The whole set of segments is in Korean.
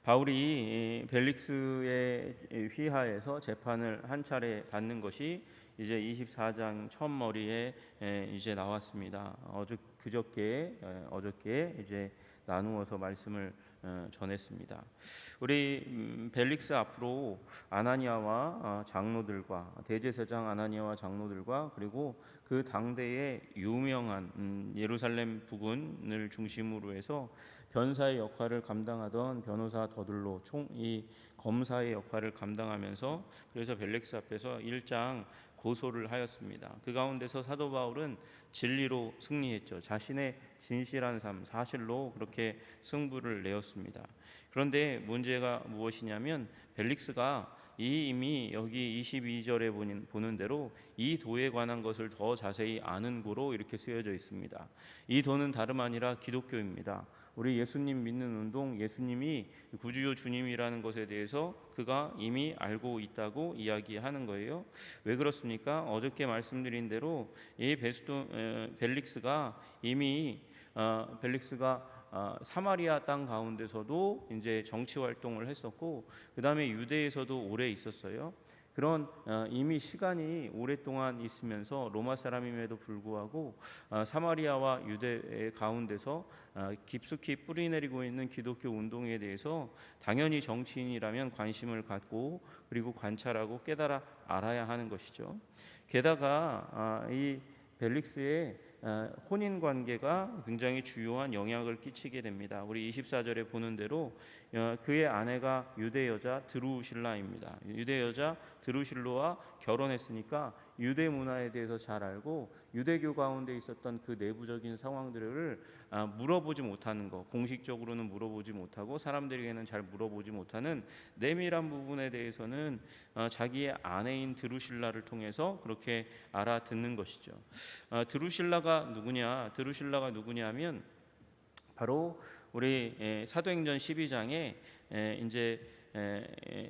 바울이 벨릭스의 휘하에서 재판을 한 차례 받는 것이 이제 24장 첫머리에 이제 나왔습니다. 어저께 이제 나누어서 말씀을 전했습니다. 우리 벨릭스 앞으로 아나니아와 장로들과 대제사장 아나니아와 장로들과 그리고 그 당대의 유명한 예루살렘 부근을 중심으로 해서 변사의 역할을 감당하던 변호사 더들로 이 검사의 역할을 감당하면서 그래서 벨릭스 앞에서 일장 고소를 하였습니다. 그 가운데서 사도 바울은 진리로 승리했죠. 자신의 진실한 삶, 사실로 그렇게 승부를 내었습니다. 그런데 문제가 무엇이냐면 벨릭스가 이미 여기 22절에 보는 대로 이 도에 관한 것을 더 자세히 아는 고로 이렇게 쓰여져 있습니다. 이 도는 다름 아니라 기독교입니다. 우리 예수님 믿는 운동, 예수님이 구주요 주님이라는 것에 대해서 그가 이미 알고 있다고 이야기하는 거예요. 왜 그렇습니까? 어저께 말씀드린 대로 이 벨릭스가 이미 사마리아 땅 가운데서도 이제 정치 활동을 했었고, 그 다음에 유대에서도 오래 있었어요. 그런 이미 시간이 오랫동안 있으면서 로마 사람임에도 불구하고 사마리아와 유대 가운데서 깊숙이 뿌리내리고 있는 기독교 운동에 대해서 당연히 정치인이라면 관심을 갖고 그리고 관찰하고 깨달아 알아야 하는 것이죠. 게다가 이 벨릭스의 혼인 관계가 굉장히 주요한 영향을 끼치게 됩니다. 우리 24절에 보는 대로 그의 아내가 유대 여자 드루실라입니다. 유대 여자 드루실로와 결혼했으니까 유대 문화에 대해서 잘 알고 유대교 가운데 있었던 그 내부적인 상황들을 물어보지 못하는 것, 공식적으로는 물어보지 못하고 사람들에게는 잘 물어보지 못하는 내밀한 부분에 대해서는 자기의 아내인 드루실라를 통해서 그렇게 알아듣는 것이죠. 드루실라가 누구냐면 바로 우리 사도행전 12장에 이제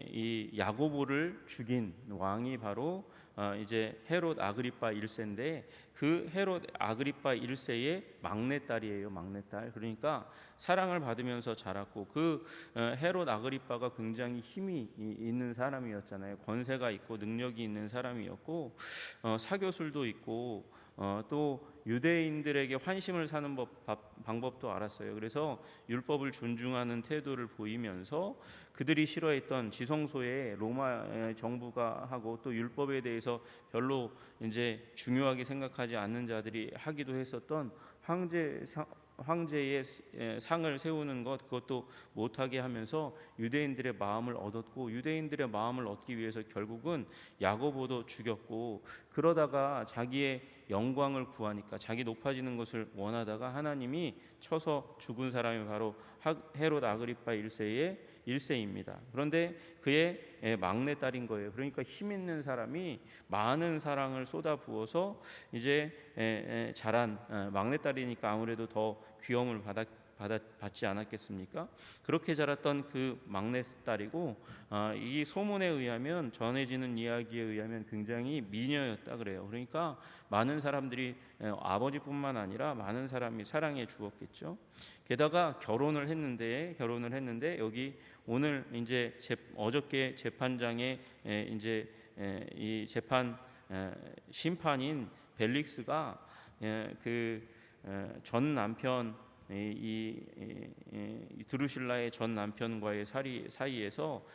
이 야고보를 죽인 왕이 바로 이제 헤롯 아그리파 1세인데 그 헤롯 아그리파 1세의 막내딸이에요. 막내딸. 그러니까 사랑을 받으면서 자랐고 그 헤롯 아그리파가 굉장히 힘이 있는 사람이었잖아요. 권세가 있고 능력이 있는 사람이었고 사교술도 있고 또 유대인들에게 환심을 사는 방법도 알았어요. 그래서 율법을 존중하는 태도를 보이면서 그들이 싫어했던 지성소에 로마 정부가 하고 또 율법에 대해서 별로 이제 중요하게 생각하지 않는 자들이 하기도 했었던 황제의 상을 세우는 그것도 못하게 하면서 유대인들의 마음을 얻었고, 유대인들의 마음을 얻기 위해서 결국은 야고보도 죽였고, 그러다가 자기의 영광을 구하니까 자기 높아지는 것을 원하다가 하나님이 쳐서 죽은 사람이 바로 헤롯 아그리파 1세입니다. 그런데 그의 막내딸인 거예요. 그러니까 힘 있는 사람이 많은 사랑을 쏟아부어서 이제 자란 막내딸이니까 아무래도 더 귀여움을 받지 않았겠습니까? 그렇게 자랐던 그 막내딸이고 이 소문에 의하면, 전해지는 이야기에 의하면 굉장히 미녀였다 그래요. 그러니까 많은 사람들이 아버지뿐만 아니라 많은 사람이 사랑해 주었겠죠. 게다가 결혼을 했는데 여기 오늘 이제 어저께 재판장에 이제 이 재판 심판인 벨릭스가 그 전 남편 이 드루실라의 전 남편과의 사이에서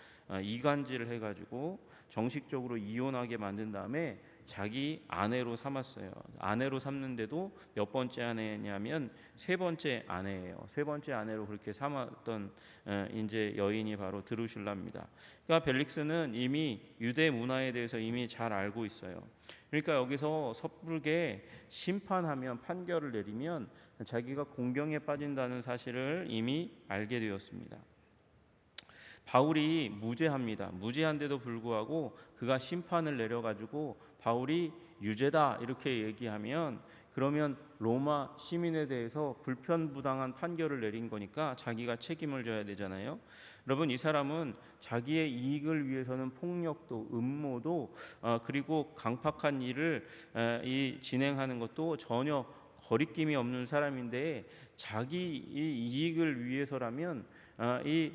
이간질을 해가지고 정식적으로 이혼하게 만든 다음에 자기 아내로 삼았어요. 아내로 삼는데도 몇 번째 아내냐면 세 번째 아내예요. 세 번째 아내로 그렇게 삼았던 이제 여인이 바로 드루실라입니다. 그러니까 벨릭스는 이미 유대 문화에 대해서 이미 잘 알고 있어요. 그러니까 여기서 섣부르게 심판하면, 판결을 내리면 자기가 공경에 빠진다는 사실을 이미 알게 되었습니다. 바울이 무죄합니다. 무죄한데도 불구하고 그가 심판을 내려가지고 바울이 유죄다 이렇게 얘기하면, 그러면 로마 시민에 대해서 불편부당한 판결을 내린 거니까 자기가 책임을 져야 되잖아요. 여러분, 이 사람은 자기의 이익을 위해서는 폭력도 음모도 그리고 강팍한 일을 진행하는 것도 전혀 거리낌이 없는 사람인데, 자기 이 이익을 위해서라면 이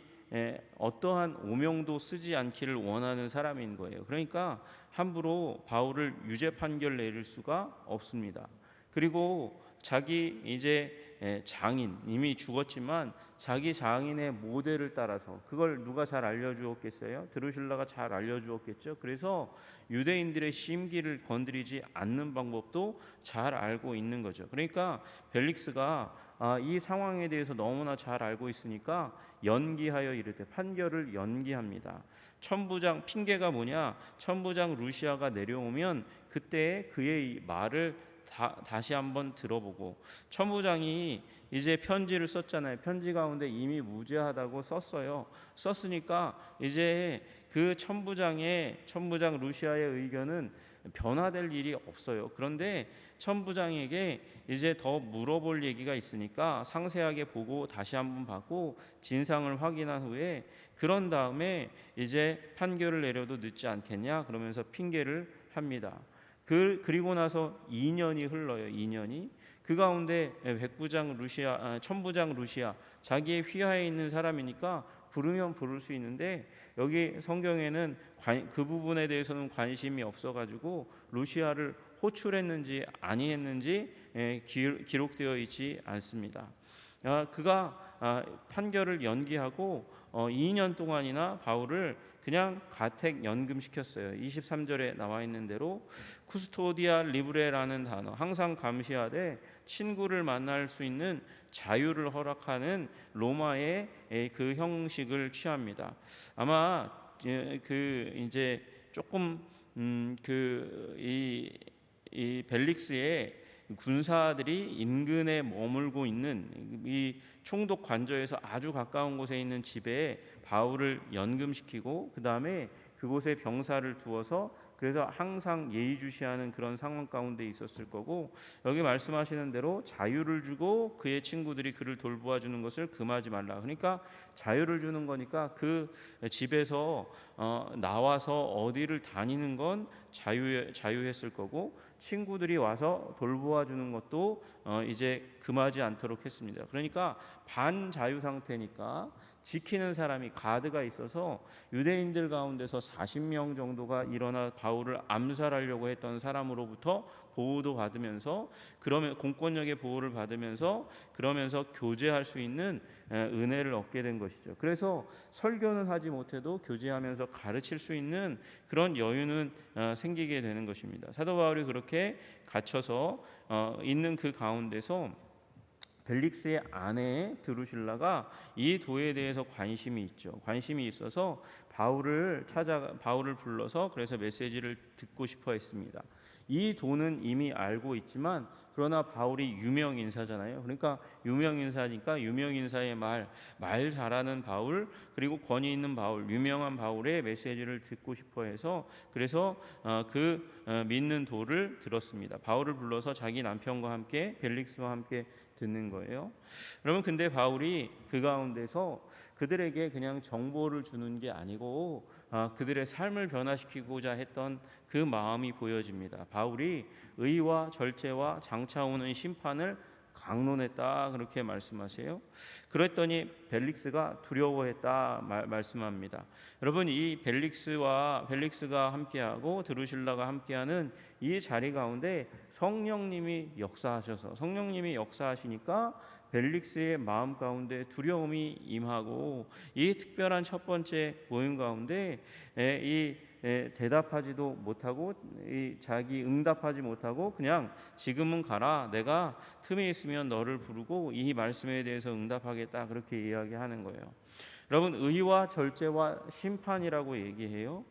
어떠한 오명도 쓰지 않기를 원하는 사람인 거예요. 그러니까 함부로 바울을 유죄 판결 내릴 수가 없습니다. 그리고 자기 이제 장인 이미 죽었지만 자기 장인의 모델을 따라서, 그걸 누가 잘 알려주었겠어요? 드루실라가 잘 알려주었겠죠. 그래서 유대인들의 심기를 건드리지 않는 방법도 잘 알고 있는 거죠. 그러니까 벨릭스가 이 상황에 대해서 너무나 잘 알고 있으니까 연기하여 이르되, 판결을 연기합니다. 천부장, 핑계가 뭐냐? 천부장 루시아가 내려오면 그때 그의 말을 다시 한번 들어보고, 천부장이 이제 편지를 썼잖아요. 편지 가운데 이미 무죄하다고 썼어요. 썼으니까 이제 그 천부장 루시아의 의견은 변화될 일이 없어요. 그런데 천부장에게 이제 더 물어볼 얘기가 있으니까 상세하게 보고 다시 한번 받고 진상을 확인한 후에, 그런 다음에 이제 판결을 내려도 늦지 않겠냐 그러면서 핑계를 합니다. 그리고 나서 2년이 흘러요. 2년이. 그 가운데 천부장 루시아, 자기의 휘하에 있는 사람이니까 부르면 부를 수 있는데, 여기 성경에는 그 부분에 대해서는 관심이 없어가지고 루시아를 호출했는지 아니했는지 기록되어 있지 않습니다. 그가 판결을 연기하고 2년 동안이나 바울을 그냥 가택 연금시켰어요. 23절에 나와 있는 대로 쿠스토디아 리브레라는 단어, 항상 감시하되 친구를 만날 수 있는 자유를 허락하는 로마의 그 형식을 취합니다. 아마 그 이제 조금 이 벨릭스의 군사들이 인근에 머물고 있는 이 총독 관저에서 아주 가까운 곳에 있는 집에 바울을 연금시키고, 그 다음에 그곳에 병사를 두어서, 그래서 항상 예의주시하는 그런 상황 가운데 있었을 거고, 여기 말씀하시는 대로 자유를 주고 그의 친구들이 그를 돌보아 주는 것을 금하지 말라. 그러니까 자유를 주는 거니까 그 집에서 나와서 어디를 다니는 건 자유했을 거고, 친구들이 와서 돌보아 주는 것도 이제 금하지 않도록 했습니다. 그러니까 반자유 상태니까 지키는 사람이 가드가 있어서 유대인들 가운데서 40명 정도가 일어나 바울을 암살하려고 했던 사람으로부터 보호도 받으면서, 그러면 공권력의 보호를 받으면서 그러면서 교제할 수 있는 은혜를 얻게 된 것이죠. 그래서 설교는 하지 못해도 교제하면서 가르칠 수 있는 그런 여유는 생기게 되는 것입니다. 사도 바울이 그렇게 갇혀서 있는 그 가운데서 벨릭스의 아내 드루실라가 이 도에 대해서 관심이 있죠. 관심이 있어서 바울을 불러서 그래서 메시지를 듣고 싶어 했습니다. 이 도는 이미 알고 있지만, 그러나 바울이 유명 인사잖아요. 그러니까 유명 인사니까 유명 인사의 말 잘하는 바울, 그리고 권위 있는 바울, 유명한 바울의 메시지를 듣고 싶어 해서, 그래서 믿는 도를 들었습니다. 바울을 불러서 자기 남편과 함께 벨릭스와 함께 듣는 거예요. 여러분, 근데 바울이 그 가운데서 그들에게 그냥 정보를 주는 게 아니고 그들의 삶을 변화시키고자 했던 그 마음이 보여집니다. 바울이 의와 절제와 장차 오는 심판을 강론했다, 그렇게 말씀하세요. 그랬더니 벨릭스가 두려워했다 말씀합니다. 여러분, 이 벨릭스가 함께하고 드루실라가 함께하는 이 자리 가운데 성령님이 역사하시니까 벨릭스의 마음 가운데 두려움이 임하고, 이 특별한 첫 번째 모임 가운데 대답하지도 못하고 자기 응답하지 못하고 그냥 지금은 가라, 내가 틈이 있으면 너를 부르고 이 말씀에 대해서 응답하겠다, 그렇게 이야기하는 거예요. 여러분, 의와 절제와 심판이라고 얘기해요.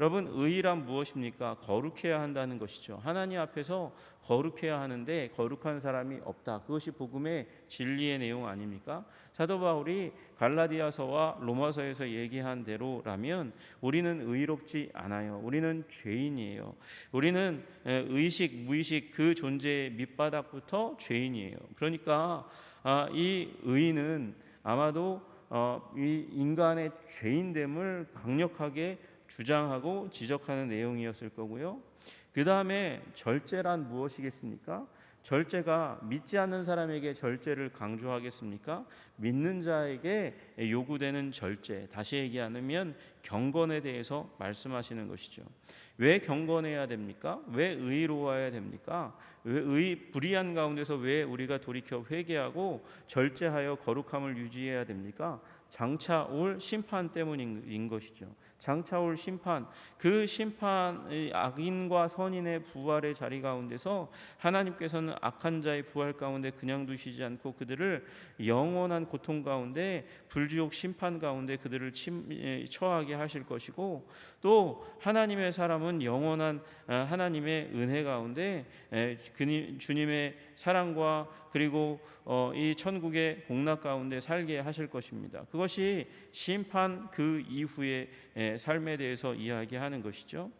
여러분, 의란 무엇입니까? 거룩해야 한다는 것이죠. 하나님 앞에서 거룩해야 하는데 거룩한 사람이 없다. 그것이 복음의 진리의 내용 아닙니까? 사도 바울이 갈라디아서와 로마서에서 얘기한 대로라면 우리는 의롭지 않아요. 우리는 죄인이에요. 우리는 의식, 무의식 그 존재의 밑바닥부터 죄인이에요. 그러니까 이 의는 아마도 이 인간의 죄인됨을 강력하게 주장하고 지적하는 내용이었을 거고요. 그 다음에 절제란 무엇이겠습니까? 절제가 믿지 않는 사람에게 절제를 강조하겠습니까? 믿는 자에게 요구되는 절제, 다시 얘기하면 경건에 대해서 말씀하시는 것이죠. 왜 경건해야 됩니까? 왜 의로워야 됩니까? 왜 불의한 가운데서 왜 우리가 돌이켜 회개하고 절제하여 거룩함을 유지해야 됩니까? 장차 올 심판 때문인 것이죠. 장차 올 심판, 그 심판, 악인과 선인의 부활의 자리 가운데서 하나님께서는 악한 자의 부활 가운데 그냥 두시지 않고 그들을 영원한 고통 가운데, 불지옥 심판 가운데 그들을 처하게 하실 것이고, 또 하나님의 사람은 영원한 하나님의 은혜 가운데 주님의 사랑과 그리고 이 천국의 복락 가운데 살게 하실 것입니다. 그것이 심판 그 이후의 삶에 대해서 이야기하는 것이죠.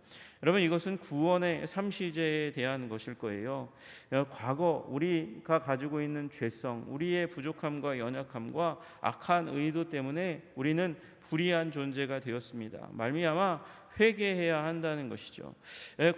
여러분, 이것은 구원의 삼시제에 대한 것일 거예요. 과거 우리가 가지고 있는 죄성, 우리의 부족함과 연약함과 악한 의도 때문에 우리는 불의한 존재가 되었습니다. 말미암아 회개해야 한다는 것이죠.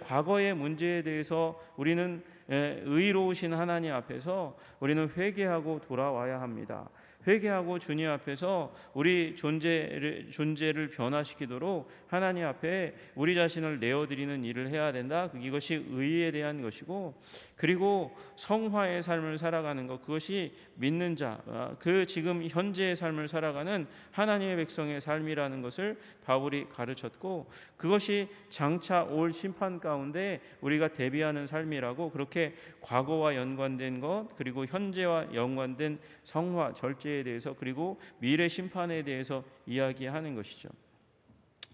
과거의 문제에 대해서 우리는 의로우신 하나님 앞에서 우리는 회개하고 돌아와야 합니다. 회개하고 주님 앞에서 우리 존재를 변화시키도록 하나님 앞에 우리 자신을 내어드리는 일을 해야 된다. 이것이 의에 대한 것이고, 그리고 성화의 삶을 살아가는 것, 그것이 믿는 자, 그 지금 현재의 삶을 살아가는 하나님의 백성의 삶이라는 것을 바울이 가르쳤고, 그것이 장차 올 심판 가운데 우리가 대비하는 삶이라고, 그렇게 과거와 연관된 것, 그리고 현재와 연관된 성화, 절제에 대해서, 그리고 미래 심판에 대해서 이야기하는 것이죠.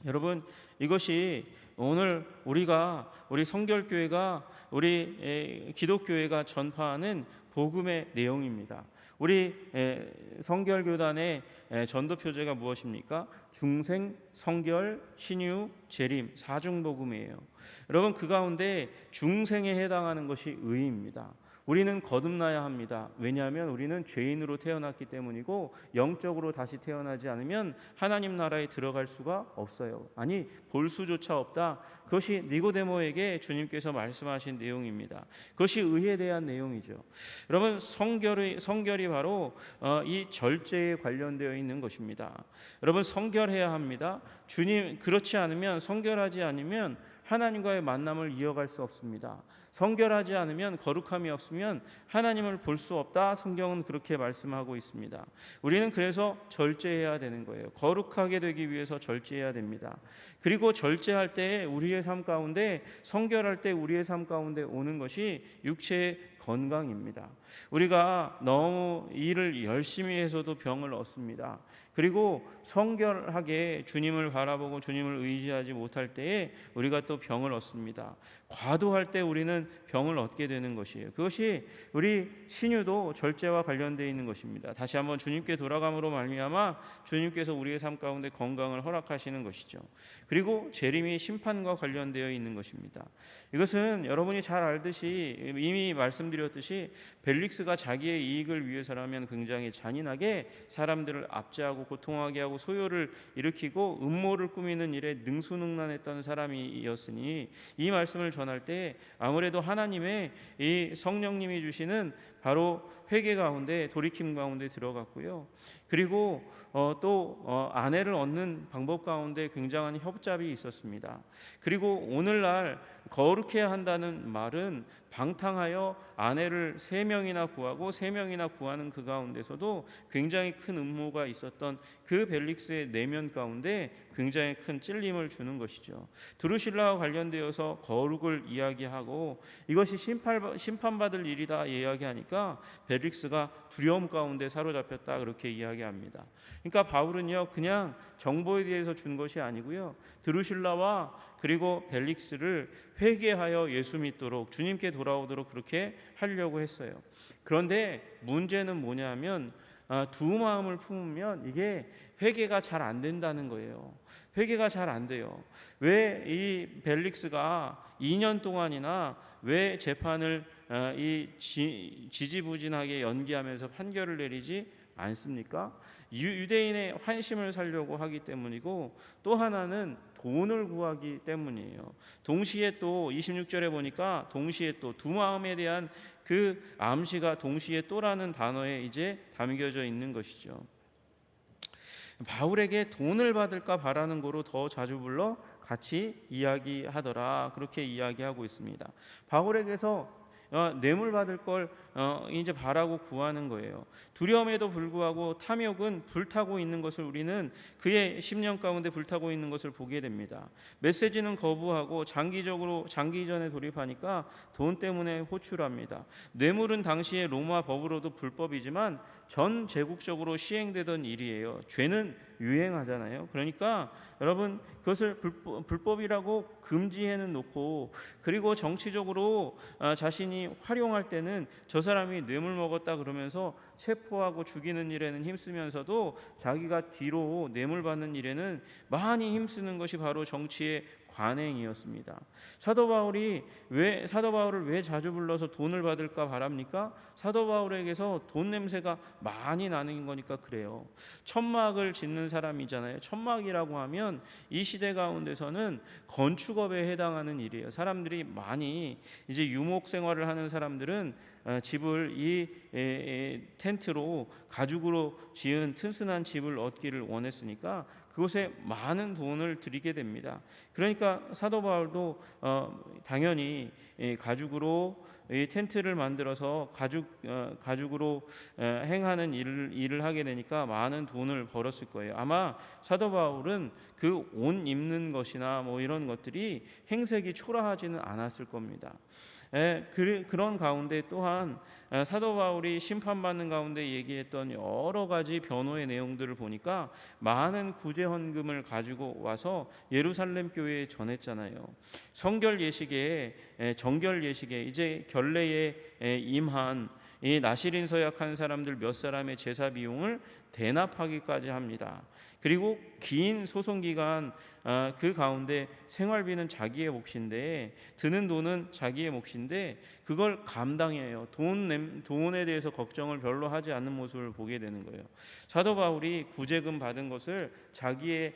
여러분, 이것이 오늘 우리 성결교회가, 우리 기독교회가 전파하는 복음의 내용입니다. 우리 성결교단의 전도 표제가 무엇입니까? 중생, 성결, 신유, 재림, 사중복음이에요. 여러분, 그 가운데 중생에 해당하는 것이 의입니다. 우리는 거듭나야 합니다. 왜냐하면 우리는 죄인으로 태어났기 때문이고, 영적으로 다시 태어나지 않으면 하나님 나라에 들어갈 수가 없어요. 아니, 볼 수조차 없다. 그것이 니고데모에게 주님께서 말씀하신 내용입니다. 그것이 의에 대한 내용이죠. 여러분, 성결이 바로 이 절제에 관련되어 있는 것입니다. 여러분, 성결해야 합니다. 그렇지 않으면, 성결하지 않으면 하나님과의 만남을 이어갈 수 없습니다. 성결하지 않으면, 거룩함이 없으면 하나님을 볼 수 없다. 성경은 그렇게 말씀하고 있습니다. 우리는 그래서 절제해야 되는 거예요. 거룩하게 되기 위해서 절제해야 됩니다. 그리고 절제할 때 우리의 삶 가운데, 성결할 때 우리의 삶 가운데 오는 것이 육체의 건강입니다. 우리가 너무 일을 열심히 해서도 병을 얻습니다. 그리고 성결하게 주님을 바라보고 주님을 의지하지 못할 때에 우리가 또 병을 얻습니다. 과도할 때 우리는 병을 얻게 되는 것이에요. 그것이 우리 신유도 절제와 관련되어 있는 것입니다. 다시 한번 주님께 돌아감으로 말미암아 주님께서 우리의 삶 가운데 건강을 허락하시는 것이죠. 그리고 재림이 심판과 관련되어 있는 것입니다. 이것은 여러분이 잘 알듯이, 이미 말씀드렸듯이, 벨릭스가 자기의 이익을 위해서라면 굉장히 잔인하게 사람들을 압제하고 고통하게 하고 소요를 일으키고 음모를 꾸미는 일에 능수능란했던 사람이었으니, 이 말씀을 전할 때 아무래도 하나님의 이 성령님이 주시는 바로 회개 가운데, 돌이킴 가운데 들어갔고요. 그리고 또 아내를 얻는 방법 가운데 굉장한 협잡이 있었습니다. 그리고 오늘날 거룩해야 한다는 말은 방탕하여 아내를 3명이나 구하고 3명이나 구하는 그 가운데서도 굉장히 큰 음모가 있었던 그 벨릭스의 내면 가운데 굉장히 큰 찔림을 주는 것이죠. 드루실라와 관련되어서 거룩을 이야기하고 이것이 심판받을 일이다 이야기하니까 벨릭스가 두려움 가운데 사로잡혔다, 그렇게 이야기합니다. 그러니까 바울은요, 그냥 정보에 대해서 준 것이 아니고요, 드루실라와 그리고 벨릭스를 회개하여 예수 믿도록, 주님께 돌아오도록 그렇게 하려고 했어요. 그런데 문제는 뭐냐면, 두 마음을 품으면 이게 회개가 잘 안 된다는 거예요. 회개가 잘 안 돼요. 왜 이 벨릭스가 2년 동안이나 왜 재판을 지지부진하게 연기하면서 판결을 내리지 않습니까? 유대인의 환심을 살려고 하기 때문이고, 또 하나는 돈을 구하기 때문이에요. 동시에 또 26절에 보니까 동시에 또 두 마음에 대한 그 암시가 동시에 또라는 단어에 이제 담겨져 있는 것이죠. 바울에게 돈을 받을까 바라는 거로 더 자주 불러 같이 이야기하더라. 그렇게 이야기하고 있습니다. 바울에게서 뇌물 받을 걸 이제 바라고 구하는 거예요. 두려움에도 불구하고 탐욕은 불타고 있는 것을 우리는 그의 심령 가운데 불타고 있는 것을 보게 됩니다. 메시지는 거부하고 장기전에 돌입하니까 돈 때문에 호출합니다. 뇌물은 당시에 로마 법으로도 불법이지만 전 제국적으로 시행되던 일이에요. 죄는 유행하잖아요. 그러니까 여러분 그것을 불법이라고 금지해는 놓고, 그리고 정치적으로 자신이 활용할 때는 저 사람이 뇌물 먹었다 그러면서 체포하고 죽이는 일에는 힘쓰면서도 자기가 뒤로 뇌물 받는 일에는 많이 힘쓰는 것이 바로 정치의 관행이었습니다. 사도 바울을 왜 자주 불러서 돈을 받을까 바랍니까? 사도 바울에게서 돈 냄새가 많이 나는 거니까 그래요. 천막을 짓는 사람이잖아요. 천막이라고 하면 이 시대 가운데서는 건축업에 해당하는 일이에요. 사람들이 많이 이제 유목 생활을 하는 사람들은 집을 이 텐트로 가죽으로 지은 튼튼한 집을 얻기를 원했으니까 그곳에 많은 돈을 들이게 됩니다. 그러니까 사도 바울도 당연히 가죽으로 이 텐트를 만들어서 가죽으로 행하는 일을 하게 되니까 많은 돈을 벌었을 거예요. 아마 사도 바울은 그 옷 입는 것이나 뭐 이런 것들이 행색이 초라하지는 않았을 겁니다. 그런 가운데 또한 사도 바울이 심판받는 가운데 얘기했던 여러 가지 변호의 내용들을 보니까 많은 구제 헌금을 가지고 와서 예루살렘 교회에 전했잖아요. 정결 예식에 이제 결례에 임한 이 나시린 서약한 사람들 몇 사람의 제사 비용을 대납하기까지 합니다. 그리고 긴 소송 기간 그 가운데 생활비는 자기의 몫인데, 드는 돈은 자기의 몫인데 그걸 감당해요. 돈에 대해서 걱정을 별로 하지 않는 모습을 보게 되는 거예요. 사도 바울이 구제금 받은 것을 자기의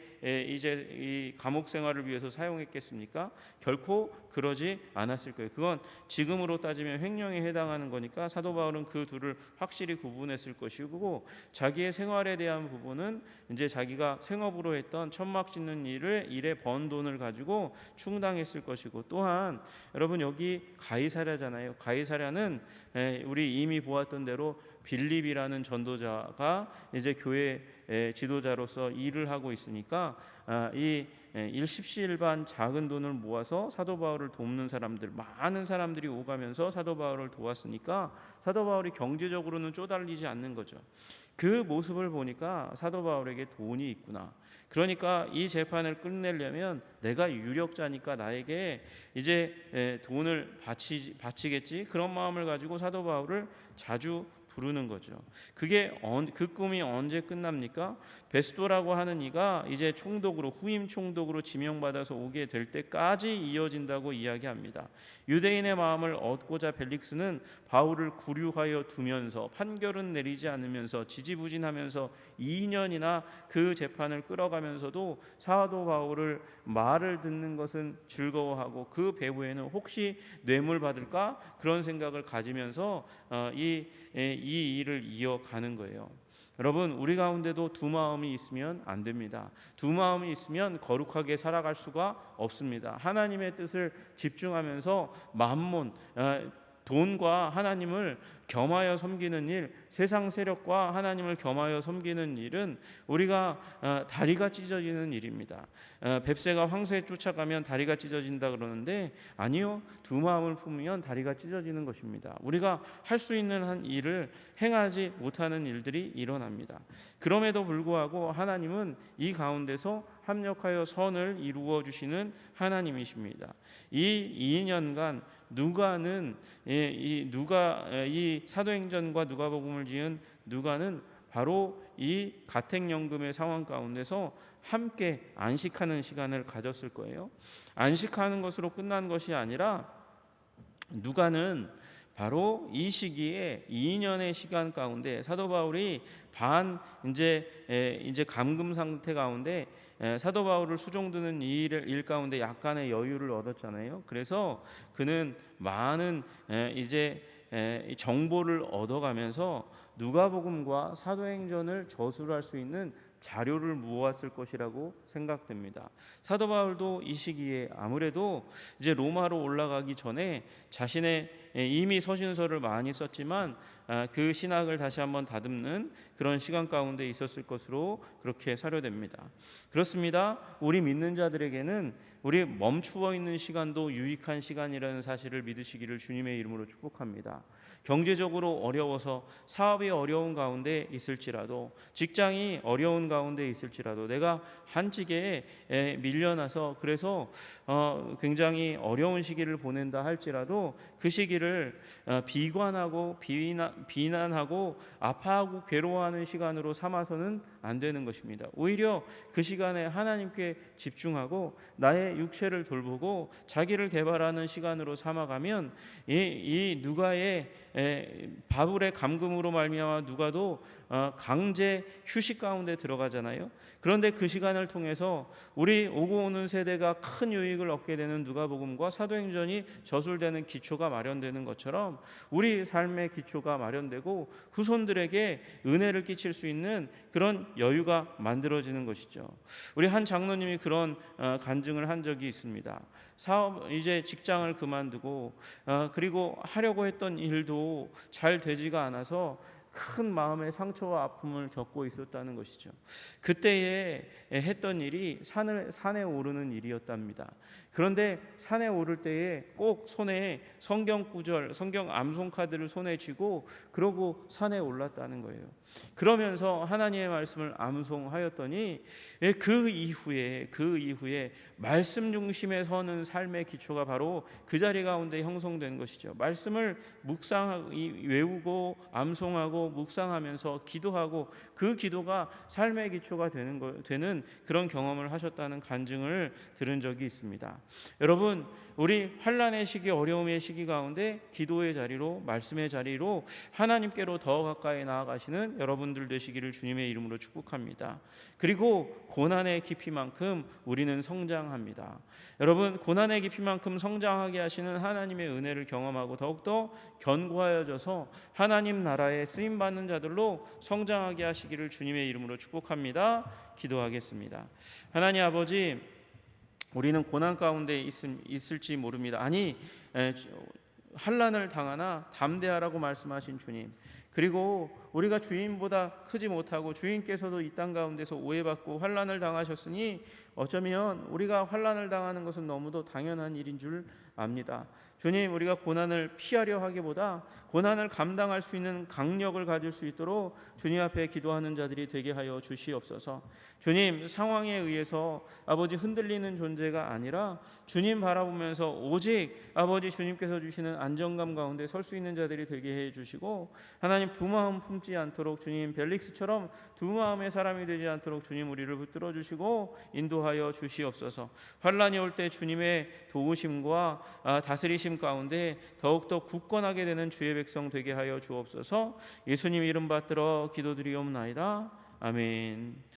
이제 이 감옥 생활을 위해서 사용했겠습니까? 결코 그러지 않았을 거예요. 그건 지금으로 따지면 횡령에 해당하는 거니까 사도 바울은 그 둘을 확실히 구분했을 것이고, 자기의 생활에 대한 부분은 이제 자기가 생업으로 했던 천막 짓는 일에 번 돈을 가지고 충당했을 것이고, 또한 여러분 여기 가이사랴잖아요. 가이사랴는 우리 이미 보았던 대로 빌립이라는 전도자가 이제 교회 지도자로서 일을 하고 있으니까 이 일십시일반 작은 돈을 모아서 사도 바울을 돕는 사람들, 많은 사람들이 오가면서 사도 바울을 도왔으니까 사도 바울이 경제적으로는 쪼달리지 않는 거죠. 그 모습을 보니까 사도 바울에게 돈이 있구나. 그러니까 이 재판을 끝내려면 내가 유력자니까 나에게 이제 돈을 바치겠지, 그런 마음을 가지고 사도 바울을 자주 부르는 거죠. 그 꿈이 언제 끝납니까? 베스도라고 하는 이가 이제 후임 총독으로 지명받아서 오게 될 때까지 이어진다고 이야기합니다. 유대인의 마음을 얻고자 벨릭스는 바울을 구류하여 두면서 판결은 내리지 않으면서 지지부진하면서 2년이나 그 재판을 끌어가면서도 사도 바울을 말을 듣는 것은 즐거워하고 그 배후에는 혹시 뇌물 받을까 그런 생각을 가지면서 이 일을 이어가는 거예요. 여러분, 우리 가운데도 두 마음이 있으면 안 됩니다. 두 마음이 있으면 거룩하게 살아갈 수가 없습니다. 하나님의 뜻을 집중하면서 만몬, 돈과 하나님을 겸하여 섬기는 일, 세상 세력과 하나님을 겸하여 섬기는 일은 우리가 다리가 찢어지는 일입니다. 뱁새가 황새에 쫓아가면 다리가 찢어진다 그러는데 아니요, 두 마음을 품으면 다리가 찢어지는 것입니다. 우리가 할 수 있는 한 일을 행하지 못하는 일들이 일어납니다. 그럼에도 불구하고 하나님은 이 가운데서 합력하여 선을 이루어 주시는 하나님이십니다. 이 2년간 이 사도행전과 누가복음을 지은 누가는 바로 이 가택연금의 상황 가운데서 함께 안식하는 시간을 가졌을 거예요. 안식하는 것으로 끝난 것이 아니라 누가는 바로 이 시기에 2년의 시간 가운데 사도 바울이 이제 감금 상태 가운데 사도 바울을 수종드는 일 가운데 약간의 여유를 얻었잖아요. 그래서 그는 많은 이제 이 정보를 얻어가면서 누가복음과 사도행전을 저술할 수 있는 자료를 모았을 것이라고 생각됩니다. 사도 바울도 이 시기에 아무래도 이제 로마로 올라가기 전에 자신의 이미 서신서를 많이 썼지만 그 신학을 다시 한번 다듬는 그런 시간 가운데 있었을 것으로 그렇게 사료됩니다. 그렇습니다. 우리 믿는 자들에게는 우리 멈추어 있는 시간도 유익한 시간이라는 사실을 믿으시기를 주님의 이름으로 축복합니다. 경제적으로 어려워서 사업이 어려운 가운데 있을지라도, 직장이 어려운 가운데 있을지라도, 내가 한직에 밀려나서 그래서 굉장히 어려운 시기를 보낸다 할지라도 그 시기를 비관하고 비난하고 아파하고 괴로워하는 시간으로 삼아서는 안 되는 것입니다. 오히려 그 시간에 하나님께 집중하고 나의 육체를 돌보고 자기를 개발하는 시간으로 삼아가면 이 누가의 바울의 감금으로 말미암아 누가도 강제 휴식 가운데 들어가잖아요. 그런데 그 시간을 통해서 우리 오고 오는 세대가 큰 유익을 얻게 되는 누가복음과 사도행전이 저술되는 기초가 마련되는 것처럼 우리 삶의 기초가 마련되고 후손들에게 은혜를 끼칠 수 있는 그런 여유가 만들어지는 것이죠. 우리 한 장로님이 그런 간증을 한 적이 있습니다. 이제 직장을 그만두고 그리고 하려고 했던 일도 잘 되지가 않아서 큰 마음의 상처와 아픔을 겪고 있었다는 것이죠. 그때에 했던 일이 산에 오르는 일이었답니다. 그런데 산에 오를 때에 꼭 손에 성경 구절, 성경 암송 카드를 손에 쥐고 그러고 산에 올랐다는 거예요. 그러면서 하나님의 말씀을 암송하였더니 그 이후에 말씀 중심에 서는 삶의 기초가 바로 그 자리 가운데 형성된 것이죠. 말씀을 외우고 암송하고 묵상하면서 기도하고 그 기도가 삶의 기초가 되는 그런 경험을 하셨다는 간증을 들은 적이 있습니다. 여러분, 우리 환난의 시기, 어려움의 시기 가운데 기도의 자리로, 말씀의 자리로 하나님께로 더 가까이 나아가시는 여러분들 되시기를 주님의 이름으로 축복합니다. 그리고 고난의 깊이만큼 우리는 성장합니다. 여러분, 고난의 깊이만큼 성장하게 하시는 하나님의 은혜를 경험하고 더욱더 견고하여져서 하나님 나라에 쓰임받는 자들로 성장하게 하시기를 주님의 이름으로 축복합니다. 기도하겠습니다. 하나님 아버지, 우리는 고난 가운데 있을지 모릅니다. 아니, 환난을 당하나 담대하라고 말씀하신 주님, 그리고 우리가 주인보다 크지 못하고 주인께서도 이 땅 가운데서 오해받고 환난을 당하셨으니 어쩌면 우리가 환난을 당하는 것은 너무도 당연한 일인 줄 압니다. 주님, 우리가 고난을 피하려 하기보다 고난을 감당할 수 있는 강력을 가질 수 있도록 주님 앞에 기도하는 자들이 되게 하여 주시옵소서. 주님, 상황에 의해서 아버지 흔들리는 존재가 아니라 주님 바라보면서 오직 아버지 주님께서 주시는 안정감 가운데 설 수 있는 자들이 되게 해 주시고, 하나님 두 마음 품지 않도록 주님 벨릭스처럼 두 마음의 사람이 되지 않도록 주님 우리를 붙들어 주시고 인도하여 주시옵소서. 환난이 올 때 주님의 도우심과 다스리심 가운데 더욱더 굳건하게 되는 주의 백성 되게 하여 주옵소서. 예수님 이름 받들어 기도드리옵나이다. 아멘.